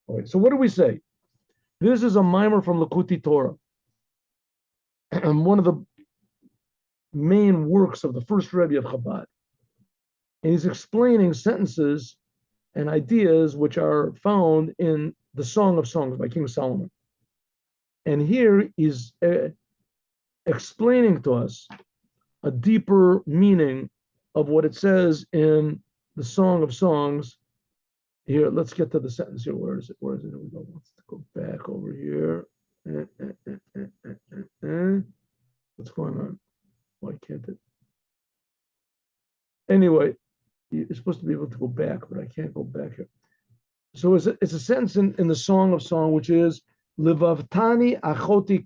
All right, so what do we say? This is a mimer from Likuti Torah, and one of the main works of the first Rebbe of Chabad. And he's explaining sentences and ideas which are found in the Song of Songs by King Solomon. And here he's explaining to us a deeper meaning of what it says in the Song of Songs. Here, let's get to the sentence here. Where is it? Here we go. Let's go back over here. What's going on? Why can't it? Anyway, you're supposed to be able to go back, but I can't go back here. So it's a sentence in the Song of Song, which is Livavtani achoti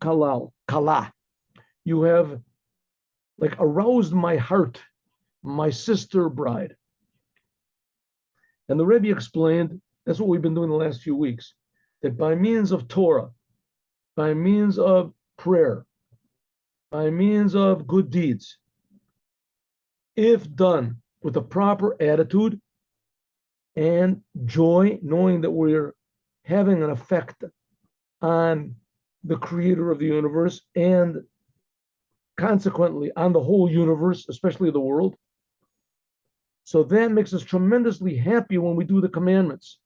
kala. You have like aroused my heart, my sister bride. And the Rebbe explained, that's what we've been doing the last few weeks, that by means of Torah, by means of prayer, by means of good deeds, if done with a proper attitude and joy, knowing that we're having an effect on the creator of the universe and consequently on the whole universe, especially the world. So that makes us tremendously happy when we do the commandments.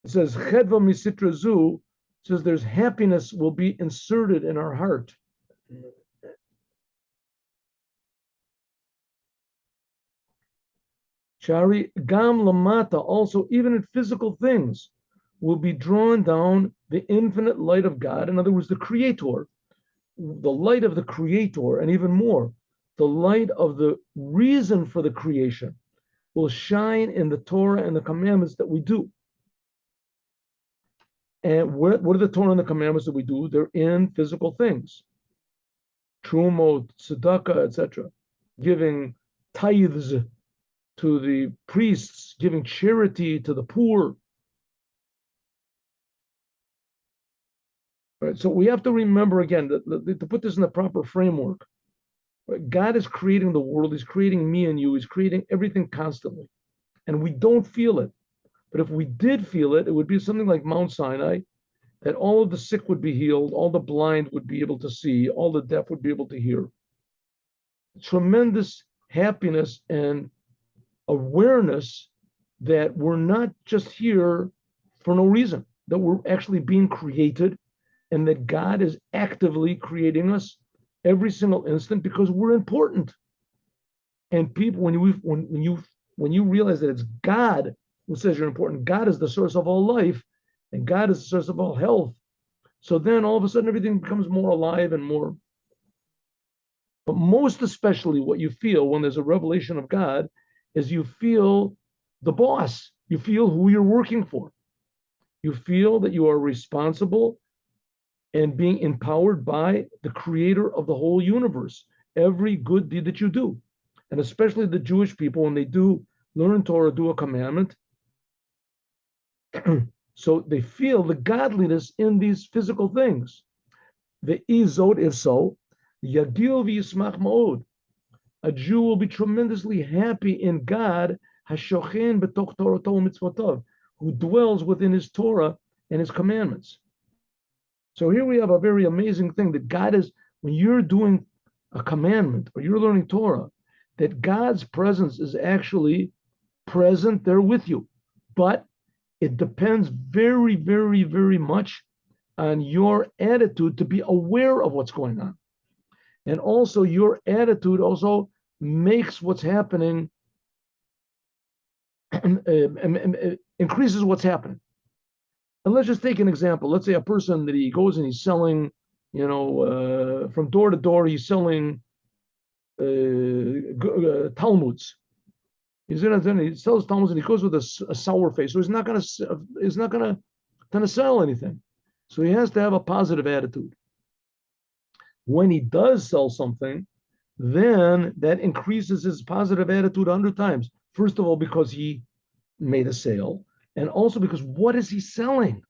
It says, Chedva misitra zu, says there's happiness will be inserted in our heart. Shari gam lamata, also even in physical things, will be drawn down the infinite light of God. In other words, the Creator, the light of the Creator, and even more, the light of the reason for the creation will shine in the Torah and the commandments that we do. And what are the Torah and the commandments that we do? They're in physical things. Trumot, tzedakah, etc. Giving tithes to the priests, giving charity to the poor. Right, so we have to remember again, to put this in the proper framework, right? God is creating the world, he's creating me and you, he's creating everything constantly. And we don't feel it. But if we did feel it, it would be something like Mount Sinai, that all of the sick would be healed, all the blind would be able to see, all the deaf would be able to hear. Tremendous happiness and awareness that we're not just here for no reason, that we're actually being created, and that God is actively creating us every single instant because we're important. And people, when you realize that it's God who says you're important, God is the source of all life, and God is the source of all health. So then all of a sudden everything becomes more alive and more. But most especially what you feel when there's a revelation of God is you feel the boss. You feel who you're working for. You feel that you are responsible and being empowered by the creator of the whole universe. Every good deed that you do, and especially the Jewish people, when they do learn Torah, do a commandment, so they feel the godliness in these physical things. The izod, if so, yagil v'yismach ma'od. A Jew will be tremendously happy in God, hashochen b'toch Torato mitzvotov, who dwells within his Torah and his commandments. So here we have a very amazing thing that God is, when you're doing a commandment or you're learning Torah, that God's presence is actually present there with you. But it depends very, very, very much on your attitude to be aware of what's going on. And also your attitude also makes what's happening, increases what's happening. And let's just take an example. Let's say a person that he goes and he's selling, from door to door, he's selling Talmuds. He sells Talmuds and he goes with a sour face. So he's not gonna sell anything. So he has to have a positive attitude. When he does sell something, then that increases his positive attitude 100 times. First of all, because he made a sale. And also because what is he selling?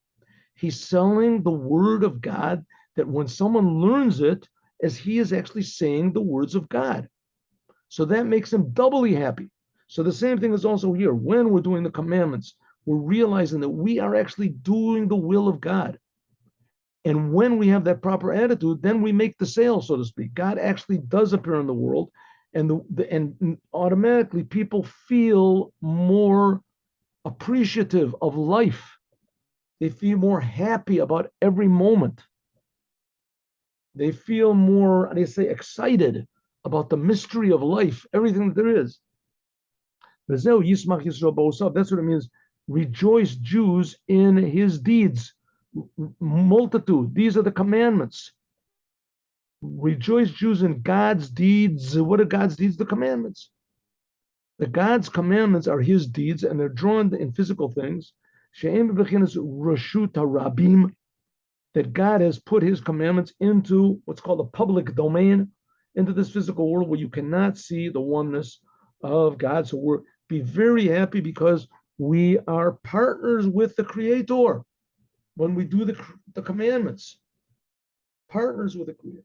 He's selling the word of God, that when someone learns it, as he is actually saying the words of God. So that makes him doubly happy. So the same thing is also here. When we're doing the commandments, we're realizing that we are actually doing the will of God. And when we have that proper attitude, then we make the sale, so to speak. God actually does appear in the world, and automatically people feel more appreciative of life. They feel more happy about every moment. They feel more, they say, excited about the mystery of life, everything that there is. That's what it means. Rejoice, Jews, in his deeds. Multitude. These are the commandments. Rejoice, Jews, in God's deeds. What are God's deeds? The commandments. The God's commandments are his deeds, and they're drawn in physical things. That God has put his commandments into what's called a public domain, into this physical world where you cannot see the oneness of God. So be very happy because we are partners with the Creator when we do the commandments. Partners with the Creator.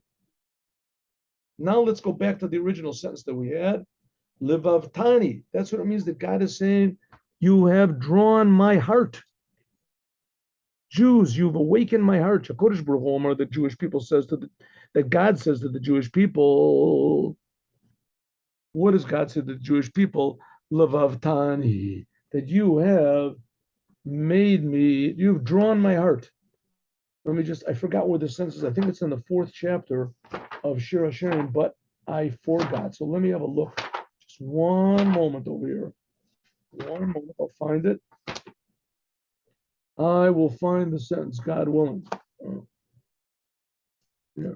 Now let's go back to the original sentence that we had. Livavtani. That's what it means that God is saying, you have drawn my heart. Jews, you've awakened my heart. HaKadosh Baruch Hu Omer, the Jewish people says that God says to the Jewish people. What does God say to the Jewish people? Livavtani. That you have made me, you've drawn my heart. I forgot where the sentence is. I think it's in the 4th chapter of Shir HaShirim, but I forgot. So let me have a look. Just one moment over here. One moment, I'll find it. I will find the sentence, God willing. Yeah.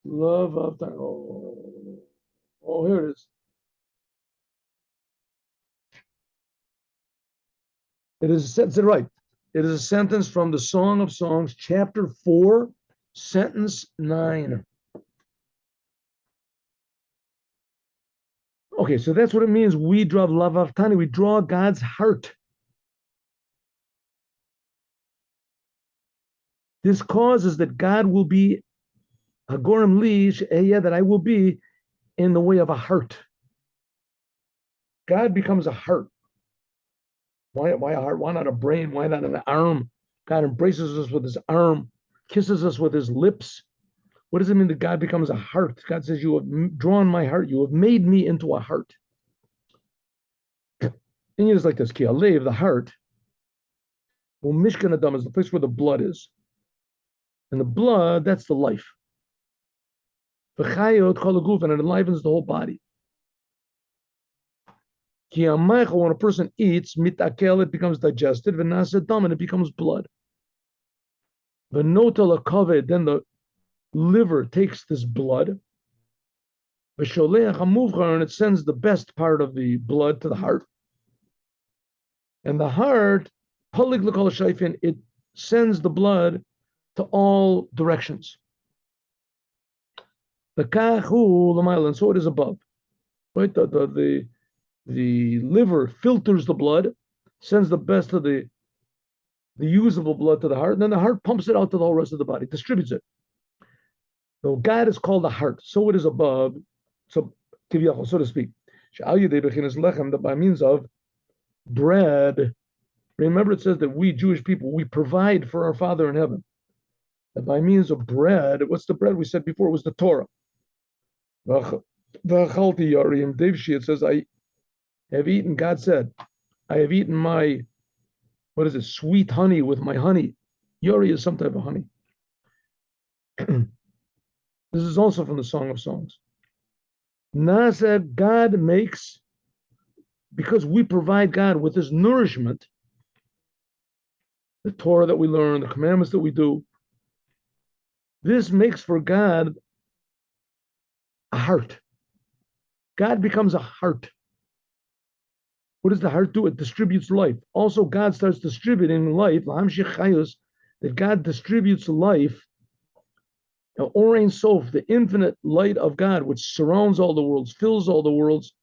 Love of time. Oh, here it is. It is a sentence, right. It is a sentence from the Song of Songs, chapter 4, sentence 9. Okay, so that's what it means. We draw love of Tani. We draw God's heart. This causes that God will be Hagorim Li, that I will be in the way of a heart. God becomes a heart. Why a heart? Why not a brain? Why not an arm? God embraces us with his arm, kisses us with his lips. What does it mean that God becomes a heart? God says, you have drawn my heart. You have made me into a heart. And it's like this, Ki Alev, the heart. Well, Mishkan Adam is the place where the blood is. And the blood, that's the life. V'chayot kol haguf, and it enlivens the whole body. Ki amaycha, when a person eats, mitakel, it becomes digested. V'nasa dam, and it becomes blood. V'nota lakaved, then the liver takes this blood. V'sholeach hamuvchar, and it sends the best part of the blood to the heart. And the heart, palig l'kol shayfin, it sends the blood to all directions. The kachu l'mayla, and so it is above. Right, the liver filters the blood, sends the best of the usable blood to the heart, and then the heart pumps it out to the whole rest of the body, distributes it. So God is called the heart, so it is above. So to speak, that by means of bread. Remember, it says that we Jewish people, we provide for our Father in heaven. That by means of bread, what's the bread we said before? It was the Torah. It says, I have eaten, God said, I have eaten my, sweet honey with my honey. Yori is some type of honey. This is also from the Song of Songs. Nasa, God makes, because we provide God with his nourishment, the Torah that we learn, the commandments that we do, this makes for God a heart. God becomes a heart. What does the heart do? It distributes life. Also, God starts distributing life, that God distributes life. Now, Orein Sof, the infinite light of God, which surrounds all the worlds, fills all the worlds.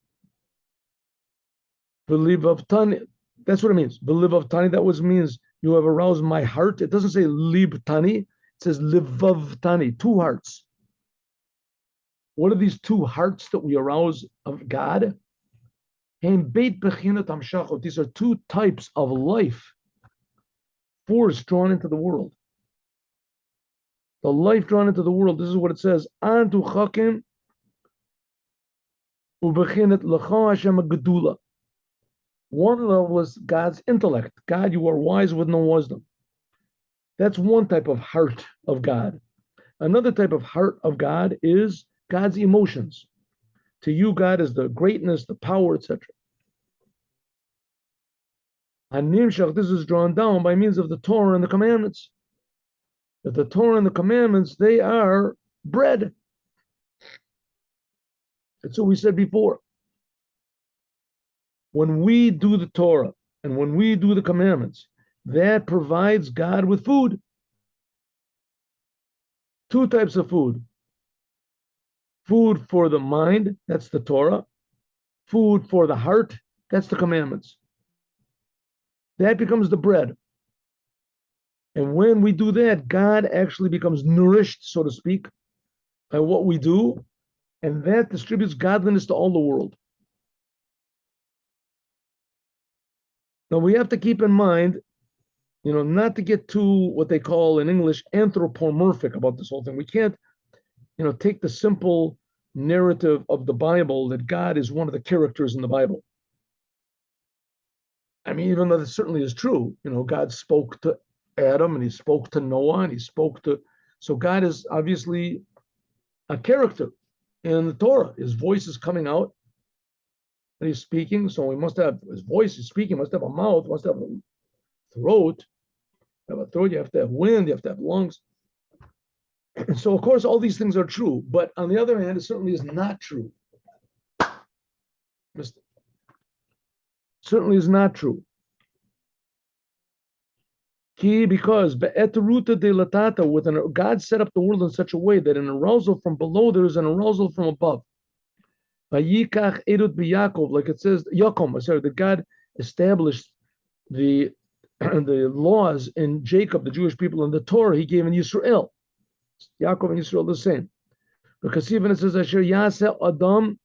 Believe of Tani, that's what it means. Believe of Tani, that was means you have aroused my heart. It doesn't say Lib Tani, it says Livav Tani, 2 hearts. What are these 2 hearts that we arouse of God? These are two types of life, force drawn into the world. The life drawn into the world, this is what it says. One level is God's intellect. God, you are wise with no wisdom. That's one type of heart of God. Another type of heart of God is God's emotions. To you, God is the greatness, the power, etc. This is drawn down by means of the Torah and the commandments. That the Torah and the commandments, they are bread. That's what we said before. When we do the Torah and when we do the commandments, that provides God with food. Two types of food. Food for the mind, that's the Torah. Food for the heart, that's the commandments. That becomes the bread. And when we do that, God actually becomes nourished, so to speak, by what we do, and that distributes godliness to all the world. Now we have to keep in mind, not to get too what they call in English anthropomorphic about this whole thing. We can't, take the simple narrative of the Bible that God is one of the characters in the Bible. I mean, even though this certainly is true, God spoke to Adam and he spoke to Noah and he spoke to, so God is obviously a character in the Torah. His voice is coming out and he's speaking. So he must have his voice is speaking, must have a mouth, must have a throat. You have a throat, you have to have wind, you have to have lungs. So of course, all these things are true, but on the other hand, it certainly is not true. Certainly is not true. Because God set up the world in such a way that an arousal from below, there is an arousal from above. Like it says, that God established the laws in Jacob, the Jewish people, and the Torah he gave in Yisrael. Yaakov and Yisrael the same. Because even it says, Asher Yaseh Adam,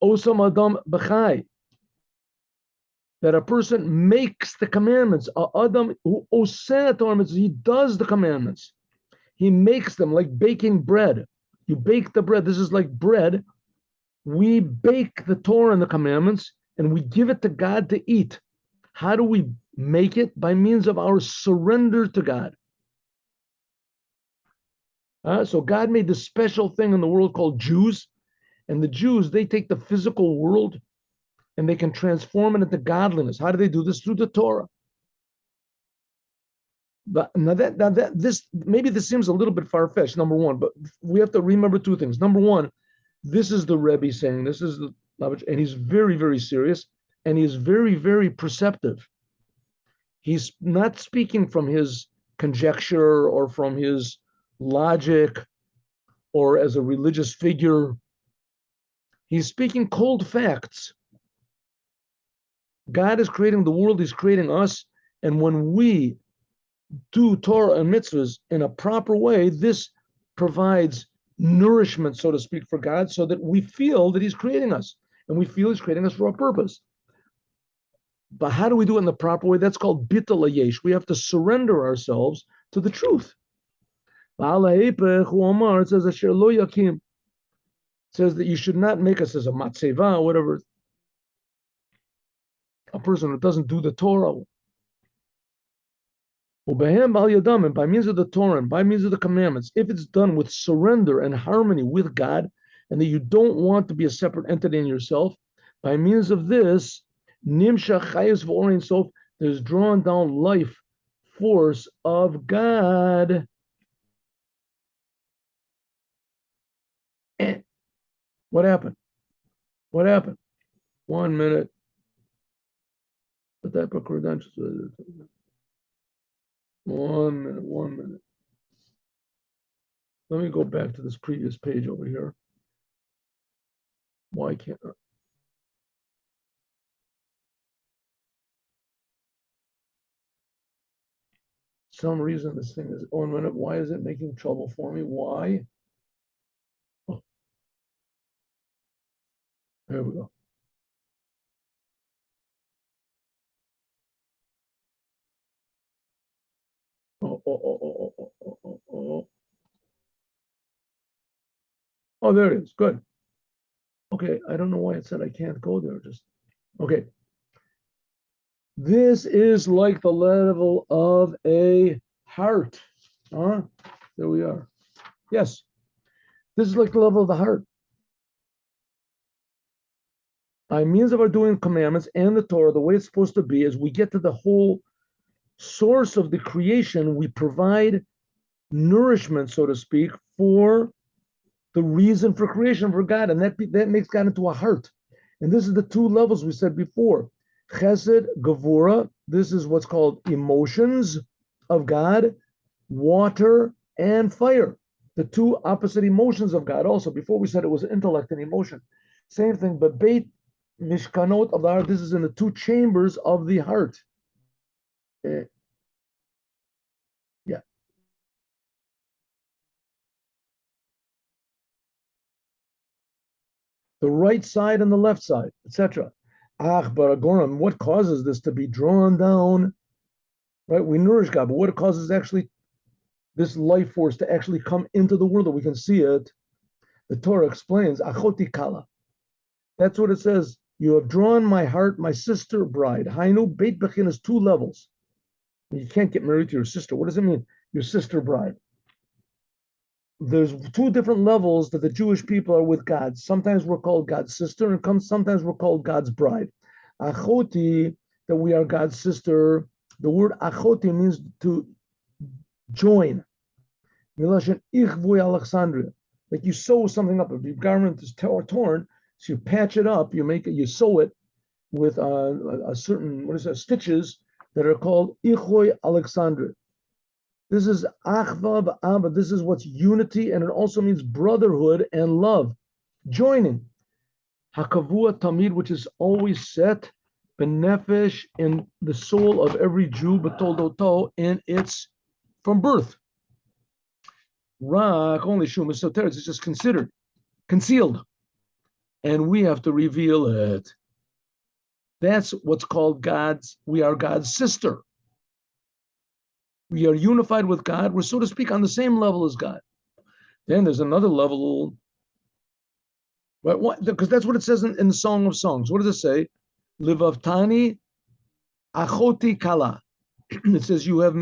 Osam Adam B'chai, that a person makes the commandments. Adam who oseh Torah, he does the commandments. He makes them like baking bread. You bake the bread. This is like bread. We bake the Torah and the commandments, and we give it to God to eat. How do we make it? By means of our surrender to God. So God made this special thing in the world called Jews, and the Jews, they take the physical world and they can transform it into godliness. How do they do this? Through the Torah. But now this maybe this seems a little bit far-fetched, number one, but we have to remember two things. Number one, this is the Rebbe saying, this is the, and he's very, very serious, and he's very, very perceptive. He's not speaking from his conjecture or from his logic or as a religious figure. He's speaking cold facts. God is creating the world, he's creating us, and when we do Torah and mitzvahs in a proper way, this provides nourishment, so to speak, for God, so that we feel that he's creating us, and we feel he's creating us for a purpose. But how do we do it in the proper way? That's called bitul hayesh. We have to surrender ourselves to the truth. It says Asher lo yakim. It says that you should not make us as a matzeva, whatever, a person who doesn't do the Torah. And by means of the Torah and by means of the commandments, if it's done with surrender and harmony with God, and that you don't want to be a separate entity in yourself, by means of this, there's drawn down life force of God. What happened? What happened? 1 minute. The type of credentials. 1 minute, 1 minute. Let me go back to this previous page over here. Why can't I? Some reason this thing is 1 minute. Why is it making trouble for me? Why? Oh. There we go. Oh, there it is. Good. Okay, I don't know why it said I can't go there. Just okay. This is like the level of a heart. Huh? There we are. Yes. This is like the level of the heart. By means of our doing commandments and the Torah, the way it's supposed to be is we get to the whole source of the creation. We provide nourishment, so to speak, for the reason for creation for God, and that makes God into a heart. And this is the two levels we said before: Chesed, Gevura. This is what's called emotions of God, water and fire. The two opposite emotions of God. Also, before we said it was intellect and emotion. Same thing, but Beit Mishkanot of the heart. This is in the two chambers of the heart. Yeah. The right side and the left side, etc. Ach, baragoram, what causes this to be drawn down? Right, we nourish God, but what causes actually this life force to actually come into the world that we can see it? The Torah explains, achoti kala. That's what it says. You have drawn my heart, my sister bride. Hainu beit bechin is two levels. You can't get married to your sister. What does it mean? Your sister bride. There's two different levels that the Jewish people are with God. Sometimes we're called God's sister, and sometimes we're called God's bride. Achoti, that we are God's sister. The word achoti means to join. Milashon ichvui Alexandria. Like you sew something up. If your garment is torn, so you patch it up, you sew it with a certain, stitches that are called ichvui Alexandria. This is achva b'ava. This is what's unity, and it also means brotherhood and love, joining. Hakavua tamid, which is always set benefesh in the soul of every Jew, betoldoto, and it's from birth. Rak only shum is soteres. It's just concealed, and we have to reveal it. That's what's called we are God's sister. We are unified with God. We're, so to speak, on the same level as God. Then there's another level, right? Because that's what it says in the Song of Songs. What does it say? Livavtani achoti kala. It says, you have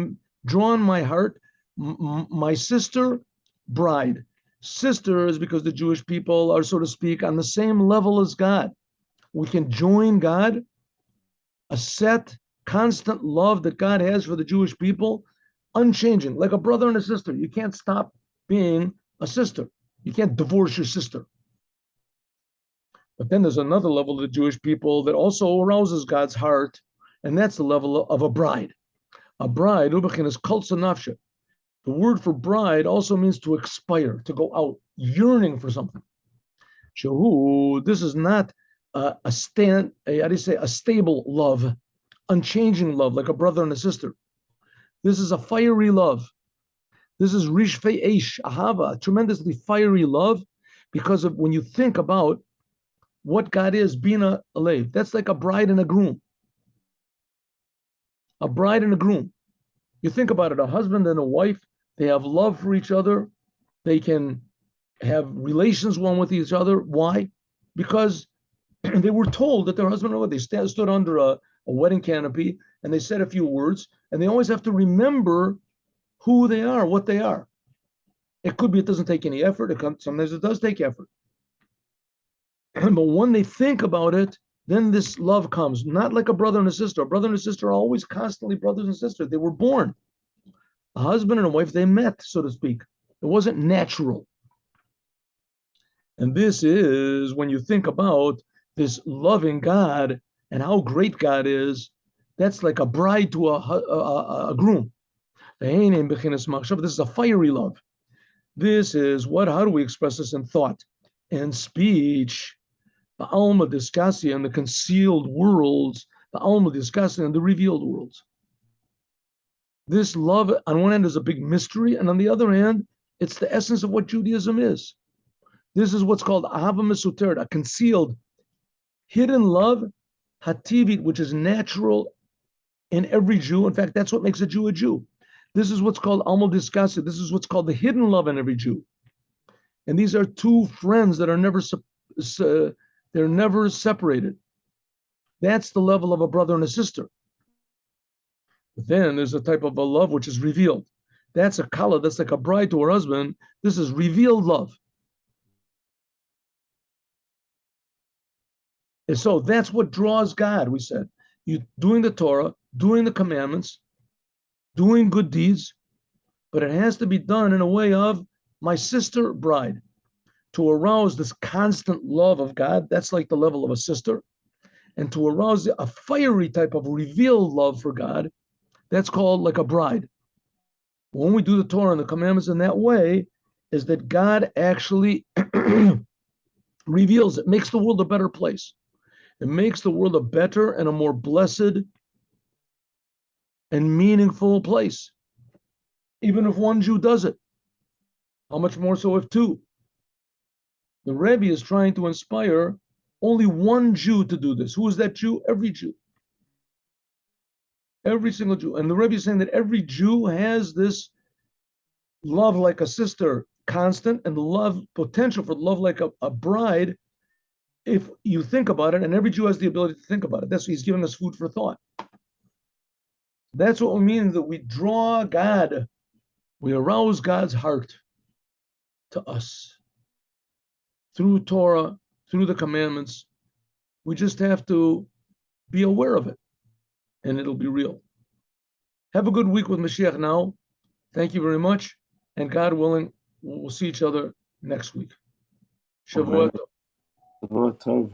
drawn my heart, my sister bride. Sister is because the Jewish people are, so to speak, on the same level as God. We can join God, a set, constant love that God has for the Jewish people, unchanging, like a brother and a sister. You can't stop being a sister. You can't divorce your sister. But then there's another level of the Jewish people that also arouses God's heart, and that's the level of a bride. A bride, ubachin, is kulsa nafsha. The word for bride also means to expire, to go out, yearning for something. Shahu, this is not a stable love, unchanging love, like a brother and a sister. This is a fiery love. This is rishfei eish, ahava, tremendously fiery love, because of when you think about what God is, bina alev. That's like a bride and a groom. A bride and a groom. You think about it, a husband and a wife, they have love for each other. They can have relations one with each other. Why? Because they were told that their husband and wife, they stood under a wedding canopy and they said a few words, and they always have to remember who they are, what they are. It could be it doesn't take any effort. Sometimes it does take effort. But when they think about it, then this love comes, not like a brother and a sister. A brother and a sister are always constantly brothers and sisters. They were born. A husband and a wife, they met, so to speak. It wasn't natural. And this is when you think about this loving God and how great God is, that's like a bride to a groom. This is a fiery love. This is how do we express this in thought and speech? The alma discassia and the concealed worlds, the alma discassia and the revealed worlds. This love, on one hand, is a big mystery, and on the other hand, it's the essence of what Judaism is. This is what's called ahava mesuteret, a concealed, hidden love, hativit, which is natural in every Jew. In fact, that's what makes a Jew a Jew. This is what's called Amal Diskasi. This is what's called the hidden love in every Jew. And these are two friends that are they're never separated. That's the level of a brother and a sister. But then there's a type of a love which is revealed. That's a kala, that's like a bride to her husband. This is revealed love. And so that's what draws God, we said. You doing the Torah, doing the commandments, doing good deeds, but it has to be done in a way of my sister bride. To arouse this constant love of God, that's like the level of a sister. And to arouse a fiery type of revealed love for God, that's called like a bride. When we do the Torah and the commandments in that way, is that God actually reveals it, makes the world a better place. It makes the world a better and a more blessed and meaningful place. Even if one Jew does it, how much more so if two? The Rebbe is trying to inspire only one Jew to do this. Who is that Jew? Every Jew. Every single Jew. And the Rebbe is saying that every Jew has this love like a sister constant and the love potential for love like a bride if you think about it, and every Jew has the ability to think about it. That's what he's giving us food for thought. That's what we mean that we draw God, we arouse God's heart to us through Torah, through the commandments. We just have to be aware of it, and it'll be real. Have a good week with Moshiach Now. Thank you very much, and God willing, we'll see each other next week. Shavua Tov.